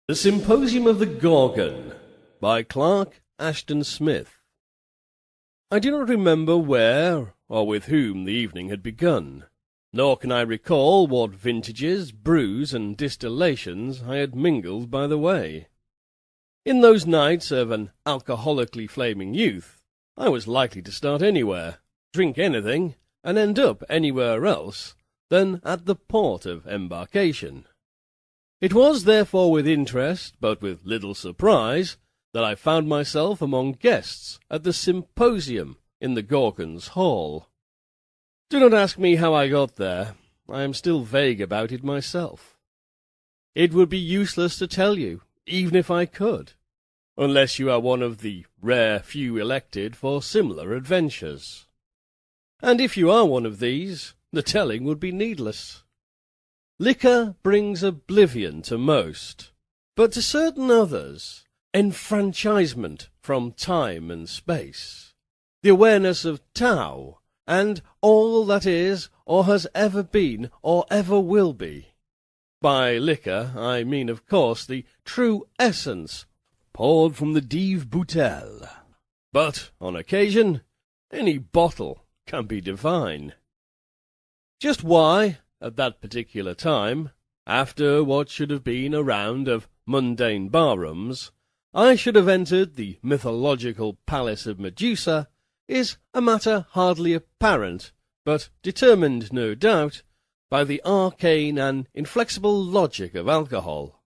The Symposium of the Gorgon by Clark Ashton Smith. I do not remember where or with whom the evening had begun, nor can I recall what vintages, brews, and distillations I had mingled by the way. In those nights of an alcoholically flaming youth, I was likely to start anywhere, drink anything, and end up anywhere else than at the port of embarkation. It was therefore with interest, but with little surprise, that I found myself among guests at the Symposium in the Gorgon's hall. Do not ask me how I got there. I am still vague about it myself. It would be useless to tell you, even if I could, unless you are one of the rare few elected for similar adventures. And if you are one of these, the telling would be needless. Liquor brings oblivion to most, but to certain others, enfranchisement from time and space, the awareness of Tao, and all that is or has ever been or ever will be. By liquor I mean, of course, the true essence poured from the Dive Bouteille. But, on occasion, any bottle can be divine. Just why, at that particular time, after what should have been a round of mundane barrooms, I should have entered the mythological palace of Medusa, is a matter hardly apparent, but determined, no doubt, by the arcane and inflexible logic of alcohol.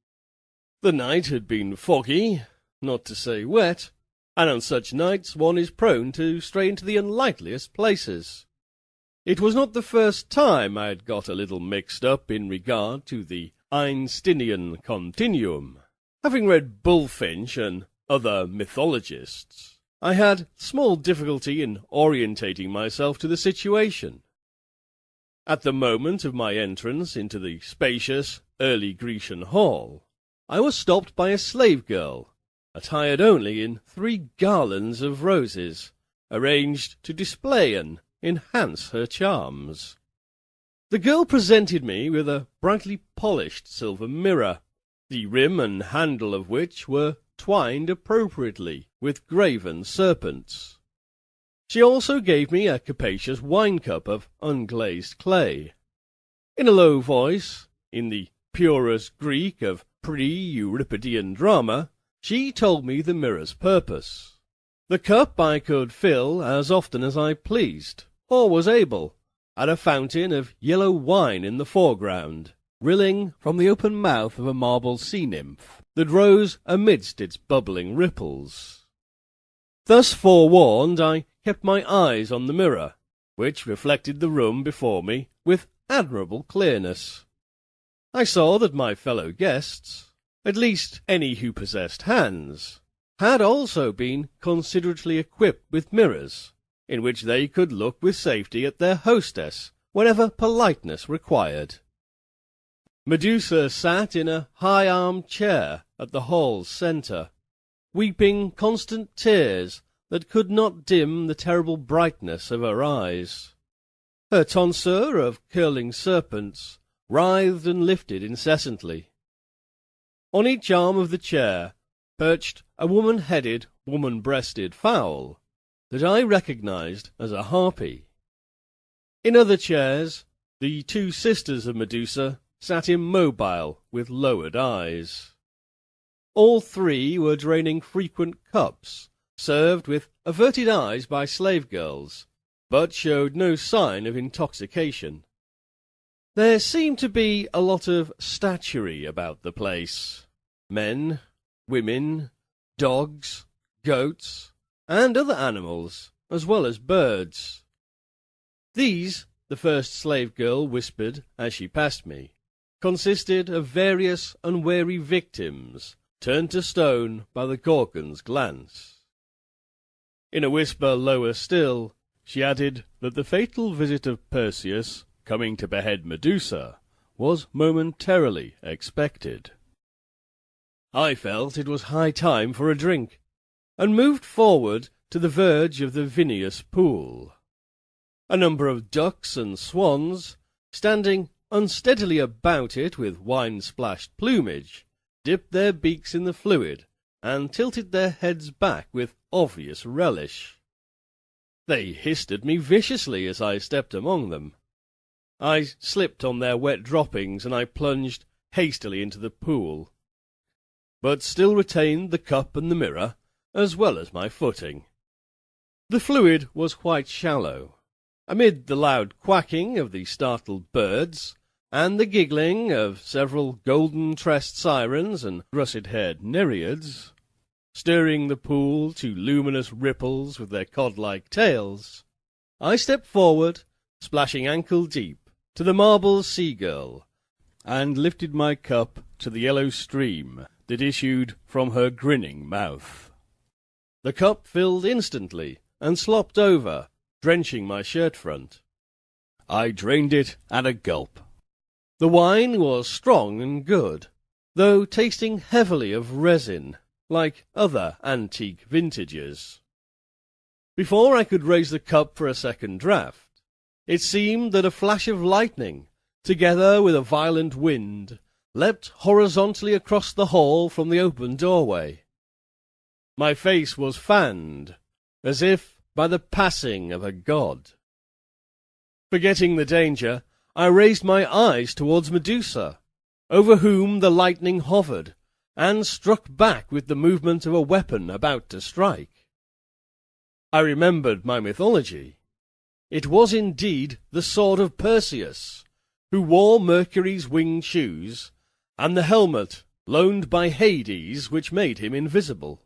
The night had been foggy, not to say wet, and on such nights one is prone to stray into the unlikeliest places. It was not the first time I had got a little mixed up in regard to the Einsteinian continuum. Having read Bullfinch and other mythologists, I had small difficulty in orientating myself to the situation. At the moment of my entrance into the spacious early Grecian hall, I was stopped by a slave girl, attired only in 3 garlands of roses, arranged to display and enhance her charms. The girl presented me with a brightly polished silver mirror, the rim and handle of which were twined appropriately with graven serpents. She also gave me a capacious wine-cup of unglazed clay. In a low voice, in the purest Greek of pre-Euripidean drama, she told me the mirror's purpose. The cup I could fill as often as I pleased, or was able, at a fountain of yellow wine in the foreground, rilling from the open mouth of a marble sea-nymph that rose amidst its bubbling ripples. Thus forewarned, I kept my eyes on the mirror, which reflected the room before me with admirable clearness. I saw that my fellow guests, at least any who possessed hands, had also been considerately equipped with mirrors, in which they could look with safety at their hostess whenever politeness required. Medusa sat in a high arm-chair at the hall's centre, weeping constant tears that could not dim the terrible brightness of her eyes. Her tonsure of curling serpents writhed and lifted incessantly. On each arm of the chair perched a woman-headed, woman-breasted fowl that I recognized as a harpy. In other chairs, the 2 sisters of Medusa sat immobile with lowered eyes. All 3 were draining frequent cups, served with averted eyes by slave girls, but showed no sign of intoxication. There seemed to be a lot of statuary about the place. Men, women, dogs, goats, and other animals, as well as birds. These, the first slave girl whispered as she passed me, consisted of various unwary victims turned to stone by the Gorgon's glance. In a whisper lower still, she added that the fatal visit of Perseus, coming to behead Medusa, was momentarily expected. I felt it was high time for a drink, and moved forward to the verge of the vinous pool. A number of ducks and swans, standing unsteadily about it with wine-splashed plumage, dipped their beaks in the fluid and tilted their heads back with obvious relish. They hissed at me viciously as I stepped among them. I slipped on their wet droppings, and I plunged hastily into the pool, but still retained the cup and the mirror, as well as my footing. The fluid was quite shallow. Amid the loud quacking of the startled birds, and the giggling of several golden-tressed sirens and russet-haired nereids, stirring the pool to luminous ripples with their cod-like tails, I stepped forward, splashing ankle-deep, to the marble sea-girl, and lifted my cup to the yellow stream that issued from her grinning mouth. The cup filled instantly, and slopped over, drenching my shirt-front. I drained it at a gulp. The wine was strong and good, though tasting heavily of resin, like other antique vintages. Before I could raise the cup for a second draught, it seemed that a flash of lightning, together with a violent wind, leapt horizontally across the hall from the open doorway. My face was fanned, as if by the passing of a god. Forgetting the danger, I raised my eyes towards Medusa, over whom the lightning hovered, and struck back with the movement of a weapon about to strike. I remembered my mythology. It was indeed the sword of Perseus, who wore Mercury's winged shoes, and the helmet loaned by Hades which made him invisible.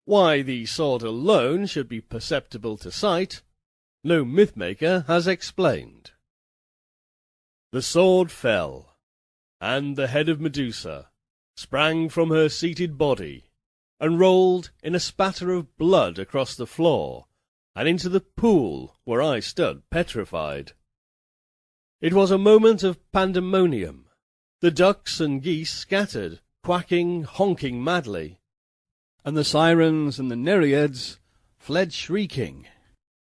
Why the sword alone should be perceptible to sight, no myth-maker has explained. The sword fell, and the head of Medusa sprang from her seated body, and rolled in a spatter of blood across the floor, and into the pool where I stood petrified. It was a moment of pandemonium. The ducks and geese scattered, quacking, honking madly, and the sirens and the nereids fled shrieking.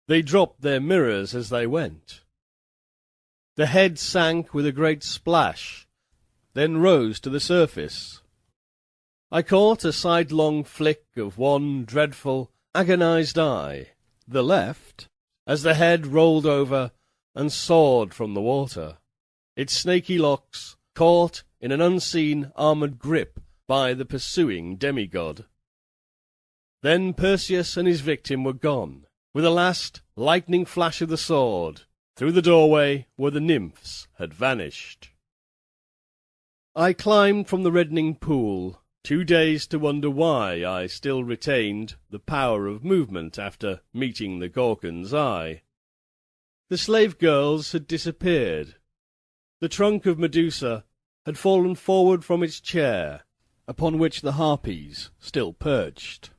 They dropped their mirrors as they went. The head sank with a great splash, then rose to the surface. I caught a sidelong flick of one dreadful, agonized eye, the left, as the head rolled over and soared from the water, its snaky locks caught in an unseen armoured grip by the pursuing demigod. Then Perseus and his victim were gone, with a last lightning flash of the sword, through the doorway where the nymphs had vanished. I climbed from the reddening pool, too dazed to wonder why I still retained the power of movement after meeting the Gorgon's eye. The slave girls had disappeared. The trunk of Medusa had fallen forward from its chair, upon which the harpies still perched.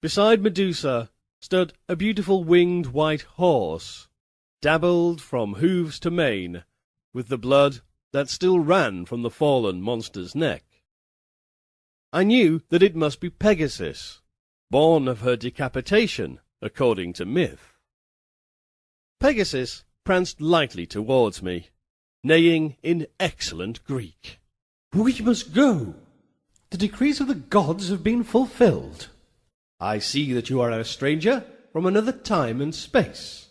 Beside Medusa stood a beautiful winged white horse, dabbled from hooves to mane with the blood that still ran from the fallen monster's neck. I knew that it must be Pegasus, born of her decapitation, according to myth. Pegasus pranced lightly towards me, neighing in excellent Greek. "We must go. The decrees of the gods have been fulfilled. I see that you are a stranger from another time and space.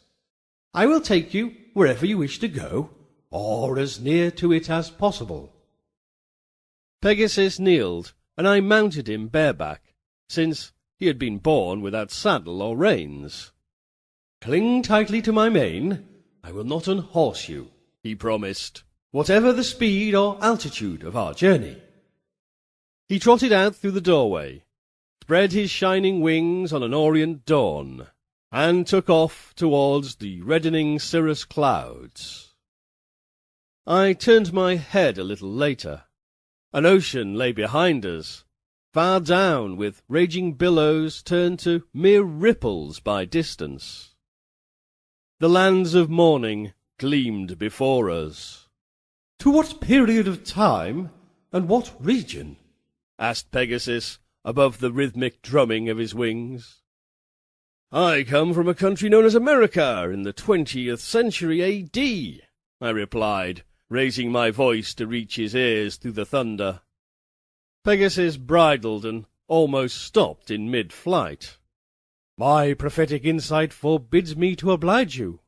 I will take you wherever you wish to go, or as near to it as possible." Pegasus kneeled, and I mounted him bareback, since he had been born without saddle or reins. "Cling tightly to my mane. I will not unhorse you," he promised, "whatever the speed or altitude of our journey." He trotted out through the doorway, spread his shining wings on an orient dawn, and took off towards the reddening cirrus clouds. I turned my head a little later. An ocean lay behind us, far down, with raging billows turned to mere ripples by distance. The lands of morning gleamed before us. "To what period of time, and what region?" asked Pegasus, above the rhythmic drumming of his wings. "I come from a country known as America in the 20th century A.D., I replied, raising my voice to reach his ears through the thunder. Pegasus bridled and almost stopped in mid-flight. My prophetic insight forbids me to oblige you.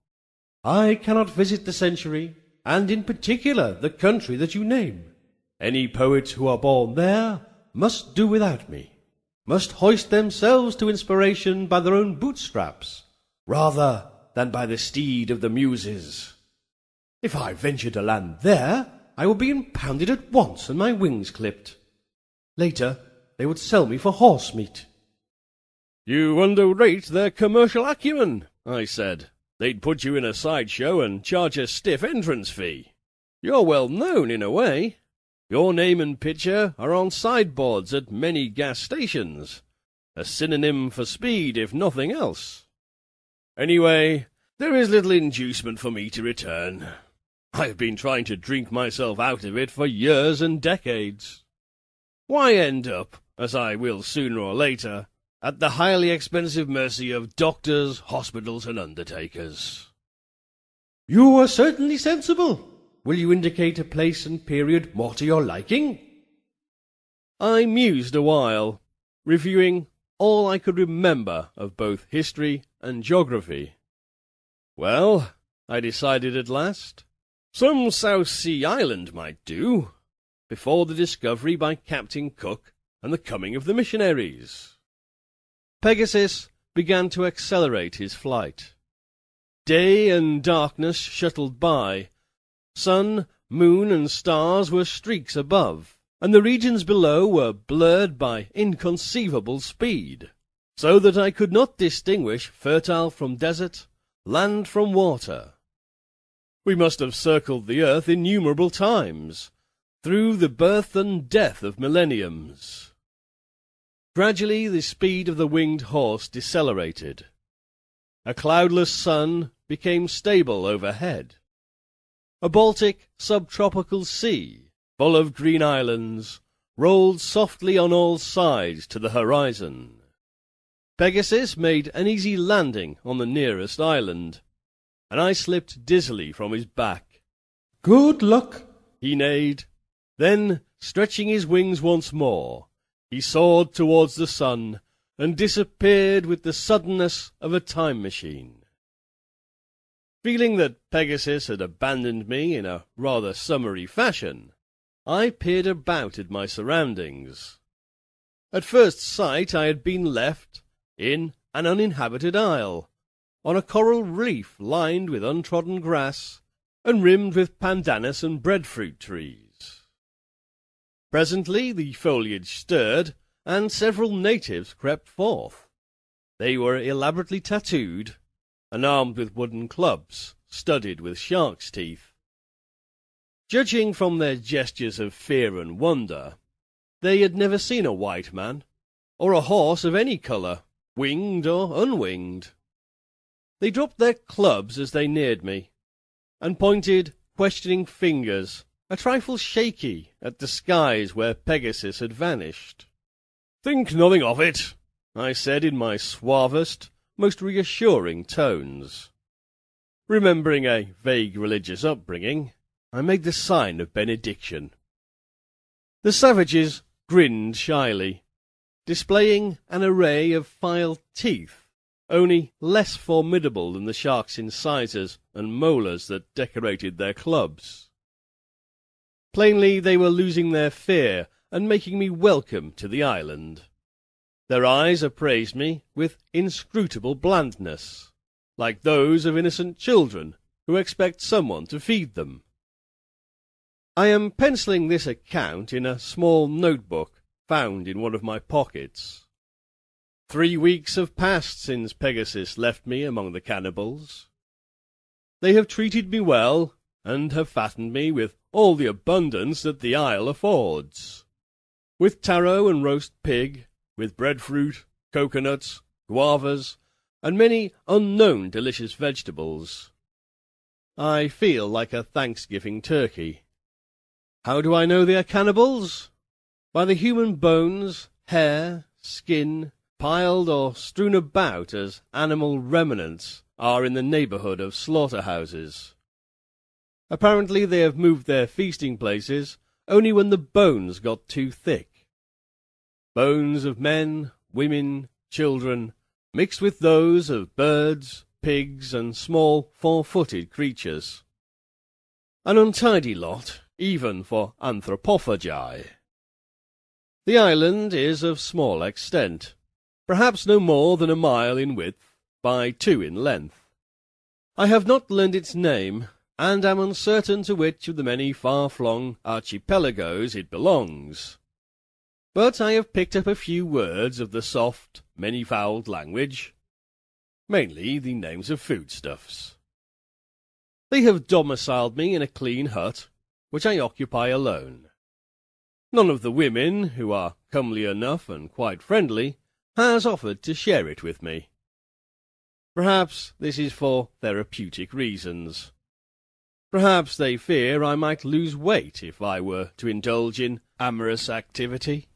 I cannot visit the century, and in particular the country that you name. Any poets who are born there must do without me, must hoist themselves to inspiration by their own bootstraps, rather than by the steed of the muses. If I venture to land there, I will be impounded at once and my wings clipped. Later, they would sell me for horse meat. You underrate their commercial acumen, I said. They'd put you in a sideshow and charge a stiff entrance fee. You're well known in a way. Your name and picture are on sideboards at many gas stations. A synonym for speed, if nothing else. Anyway, there is little inducement for me to return. I've been trying to drink myself out of it for years and decades. Why end up, as I will sooner or later, at the highly expensive mercy of doctors, hospitals, and undertakers? You are certainly sensible. Will you indicate a place and period more to your liking? I mused a while, reviewing all I could remember of both history and geography. Well, I decided at last, some South Sea island might do, before the discovery by Captain Cook and the coming of the missionaries. Pegasus began to accelerate his flight. Day and darkness shuttled by. Sun, moon, and stars were streaks above, and the regions below were blurred by inconceivable speed, so that I could not distinguish fertile from desert, land from water. We must have circled the earth innumerable times, through the birth and death of millenniums. Gradually the speed of the winged horse decelerated. A cloudless sun became stable overhead. A Baltic subtropical sea, full of green islands, rolled softly on all sides to the horizon. Pegasus made an easy landing on the nearest island, and I slipped dizzily from his back. Good luck, he neighed. Then, stretching his wings once more, he soared towards the sun and disappeared with the suddenness of a time machine. Feeling that Pegasus had abandoned me in a rather summary fashion, I peered about at my surroundings. At first sight I had been left in an uninhabited isle, on a coral reef lined with untrodden grass and rimmed with pandanus and breadfruit trees. Presently the foliage stirred, and several natives crept forth. They were elaborately tattooed, and armed with wooden clubs, studded with shark's teeth. Judging from their gestures of fear and wonder, they had never seen a white man, or a horse of any colour, winged or unwinged. They dropped their clubs as they neared me, and pointed questioning fingers, a trifle shaky, at the skies where Pegasus had vanished. "Think nothing of it," I said in my suavest, most reassuring tones. Remembering a vague religious upbringing, I made the sign of benediction. The savages grinned shyly, displaying an array of filed teeth, only less formidable than the shark's incisors and molars that decorated their clubs. Plainly they were losing their fear and making me welcome to the island. Their eyes appraised me with inscrutable blandness, like those of innocent children who expect someone to feed them. I am penciling this account in a small notebook found in one of my pockets. 3 weeks have passed since Pegasus left me among the cannibals. They have treated me well, and have fattened me with all the abundance that the isle affords. With taro and roast pig, with breadfruit, coconuts, guavas, and many unknown delicious vegetables. I feel like a Thanksgiving turkey. How do I know they are cannibals? By the human bones, hair, skin, piled or strewn about as animal remnants are in the neighbourhood of slaughterhouses. Apparently they have moved their feasting places only when the bones got too thick, bones of men, women, children, mixed with those of birds, pigs, and small four-footed creatures. An untidy lot, even for anthropophagi. The island is of small extent, perhaps no more than a mile in width by 2 in length. I have not learned its name, and am uncertain to which of the many far-flung archipelagos it belongs. But I have picked up a few words of the soft, many-fouled language, mainly the names of foodstuffs. They have domiciled me in a clean hut, which I occupy alone. None of the women, who are comely enough and quite friendly, has offered to share it with me. Perhaps this is for therapeutic reasons. Perhaps they fear I might lose weight if I were to indulge in amorous activity.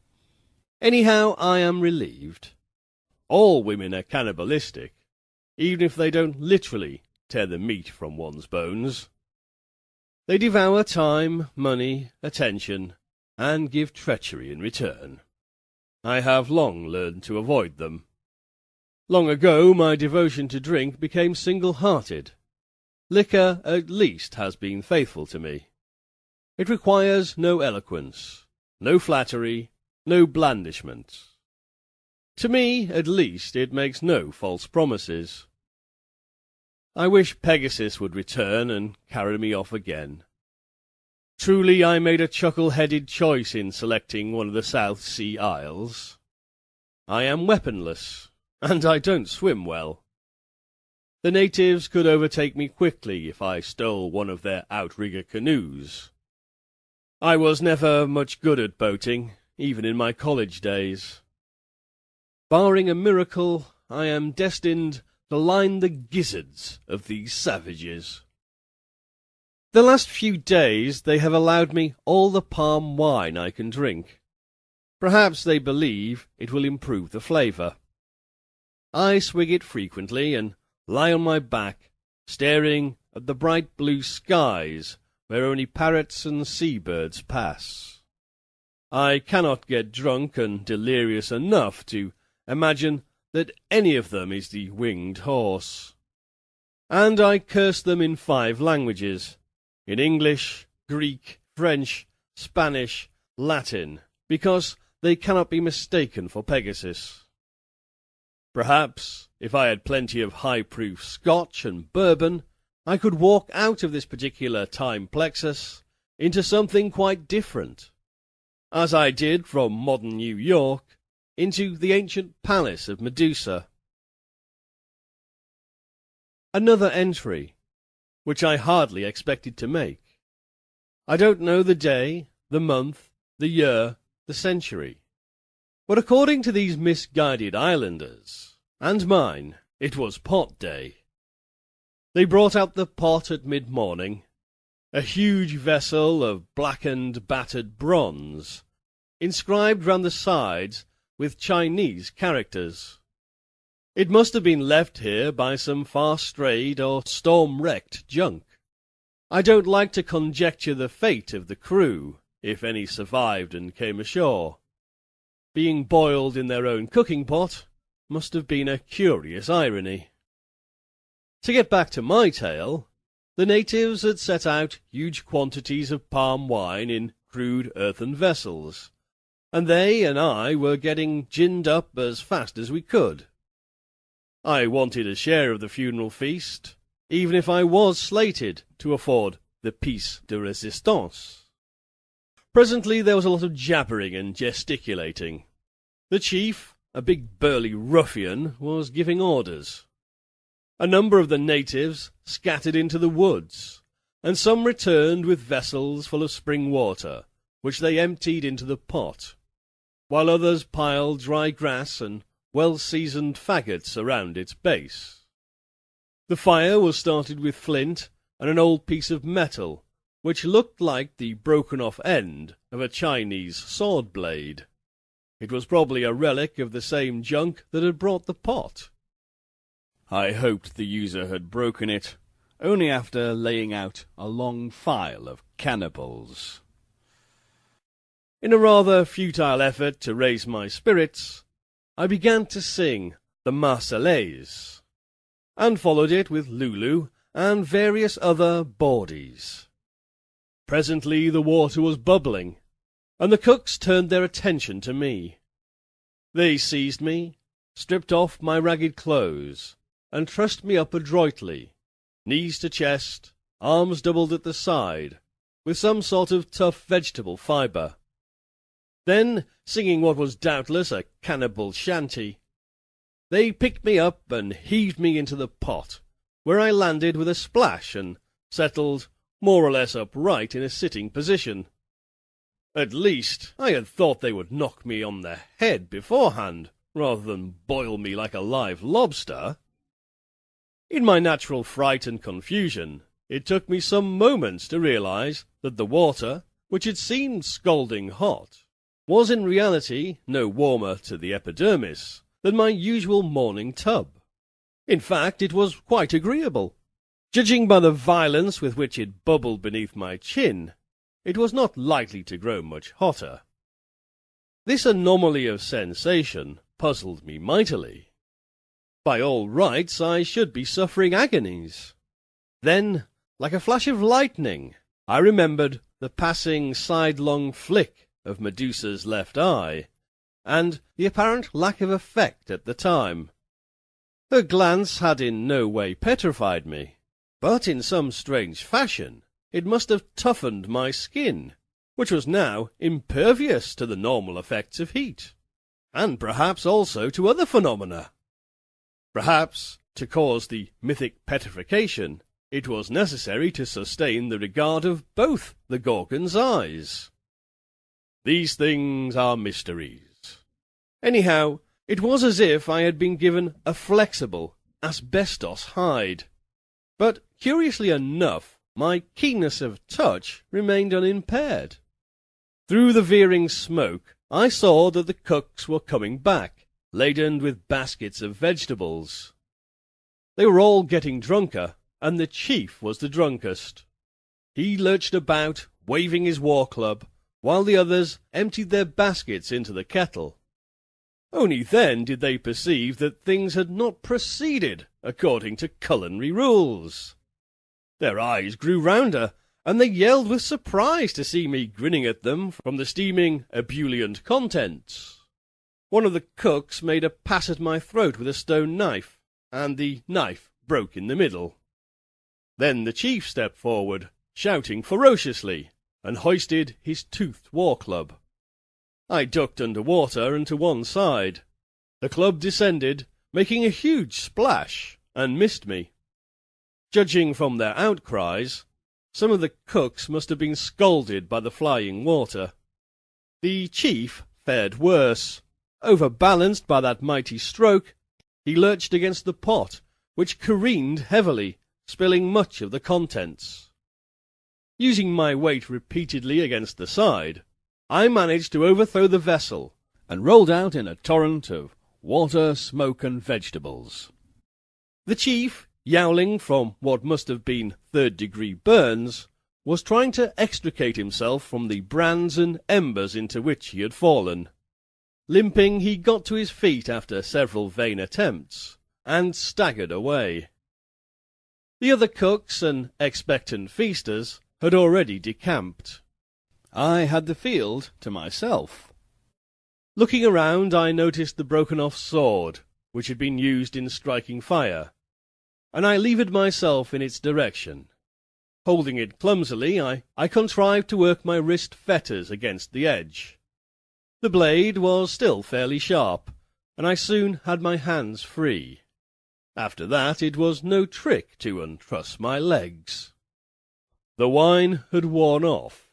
Anyhow, I am relieved. All women are cannibalistic, even if they don't literally tear the meat from one's bones. They devour time, money, attention, and give treachery in return. I have long learned to avoid them. Long ago my devotion to drink became single-hearted. Liquor at least has been faithful to me. It requires no eloquence, no flattery, no blandishment. To me, at least, it makes no false promises. I wish Pegasus would return and carry me off again. Truly I made a chuckle-headed choice in selecting one of the South Sea Isles. I am weaponless, and I don't swim well. The natives could overtake me quickly if I stole one of their outrigger canoes. I was never much good at boating, even in my college days. Barring a miracle, I am destined to line the gizzards of these savages. The last few days they have allowed me all the palm wine I can drink. Perhaps they believe it will improve the flavour. I swig it frequently and lie on my back, staring at the bright blue skies where only parrots and seabirds pass. I cannot get drunk and delirious enough to imagine that any of them is the winged horse. And I curse them in 5 languages, in English, Greek, French, Spanish, Latin, because they cannot be mistaken for Pegasus. Perhaps, if I had plenty of high-proof Scotch and bourbon, I could walk out of this particular time plexus into something quite different, as I did from modern New York into the ancient palace of Medusa. Another entry, which I hardly expected to make. I don't know the day, the month, the year, the century. But according to these misguided islanders, and mine, it was pot day. They brought out the pot at mid-morning, a huge vessel of blackened, battered bronze, inscribed round the sides with Chinese characters. It must have been left here by some far-strayed or storm-wrecked junk. I don't like to conjecture the fate of the crew, if any survived and came ashore. Being boiled in their own cooking pot must have been a curious irony. To get back to my tale, the natives had set out huge quantities of palm wine in crude earthen vessels, and they and I were getting ginned up as fast as we could. I wanted a share of the funeral feast, even if I was slated to afford the piece de resistance. Presently there was a lot of jabbering and gesticulating. The chief, a big burly ruffian, was giving orders. A number of the natives scattered into the woods, and some returned with vessels full of spring water, which they emptied into the pot, while others piled dry grass and well-seasoned faggots around its base. The fire was started with flint and an old piece of metal, which looked like the broken-off end of a Chinese sword blade. It was probably a relic of the same junk that had brought the pot. I hoped the user had broken it, only after laying out a long file of cannibals. In a rather futile effort to raise my spirits, I began to sing the Marseillaise, and followed it with Lulu and various other bawdies. Presently the water was bubbling, and the cooks turned their attention to me. They seized me, stripped off my ragged clothes, and trussed me up adroitly, knees to chest, arms doubled at the side, with some sort of tough vegetable fibre. Then, singing what was doubtless a cannibal shanty, they picked me up and heaved me into the pot, where I landed with a splash and settled more or less upright in a sitting position. At least, I had thought they would knock me on the head beforehand, rather than boil me like a live lobster. In my natural fright and confusion, it took me some moments to realize that the water, which had seemed scalding hot, was in reality no warmer to the epidermis than my usual morning tub. In fact, it was quite agreeable. Judging by the violence with which it bubbled beneath my chin, it was not likely to grow much hotter. This anomaly of sensation puzzled me mightily. By all rights, I should be suffering agonies. Then, like a flash of lightning, I remembered the passing sidelong flick of Medusa's left eye, and the apparent lack of effect at the time. Her glance had in no way petrified me, but in some strange fashion it must have toughened my skin, which was now impervious to the normal effects of heat, and perhaps also to other phenomena. Perhaps, to cause the mythic petrification, it was necessary to sustain the regard of both the Gorgon's eyes. These things are mysteries. Anyhow, it was as if I had been given a flexible asbestos hide. But, curiously enough, my keenness of touch remained unimpaired. Through the veering smoke, I saw that the cooks were coming back, laden with baskets of vegetables. They were all getting drunker, and the chief was the drunkest. He lurched about, waving his war club, while the others emptied their baskets into the kettle. Only then did they perceive that things had not proceeded according to culinary rules. Their eyes grew rounder, and they yelled with surprise to see me grinning at them from the steaming ebullient contents. One of the cooks made a pass at my throat with a stone knife, and the knife broke in the middle. Then the chief stepped forward, shouting ferociously, and hoisted his toothed war club. I ducked under water and to one side. The club descended, making a huge splash, and missed me. Judging from their outcries, some of the cooks must have been scalded by the flying water. The chief fared worse. Overbalanced by that mighty stroke, he lurched against the pot, which careened heavily, spilling much of the contents. Using my weight repeatedly against the side, I managed to overthrow the vessel, and rolled out in a torrent of water, smoke, and vegetables. The chief, yowling from what must have been third-degree burns, was trying to extricate himself from the brands and embers into which he had fallen. Limping, he got to his feet after several vain attempts, and staggered away. The other cooks and expectant feasters had already decamped. I had the field to myself. Looking around, I noticed the broken-off sword, which had been used in striking fire, and I levered myself in its direction. Holding it clumsily, I contrived to work my wrist fetters against the edge. The blade was still fairly sharp, and I soon had my hands free. After that it was no trick to untruss my legs. The wine had worn off,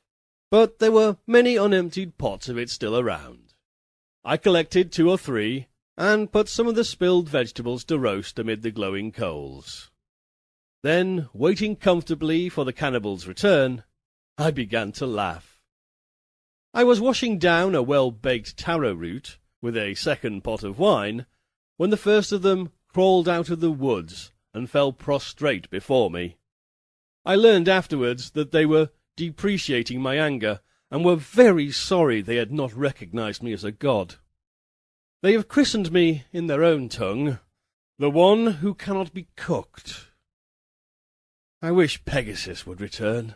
but there were many unemptied pots of it still around. I collected 2 or 3, and put some of the spilled vegetables to roast amid the glowing coals. Then, waiting comfortably for the cannibal's return, I began to laugh. I was washing down a well-baked taro root with a second pot of wine, when the first of them crawled out of the woods and fell prostrate before me. I learned afterwards that they were depreciating my anger, and were very sorry they had not recognized me as a god. They have christened me, in their own tongue, the one who cannot be cooked. I wish Pegasus would return.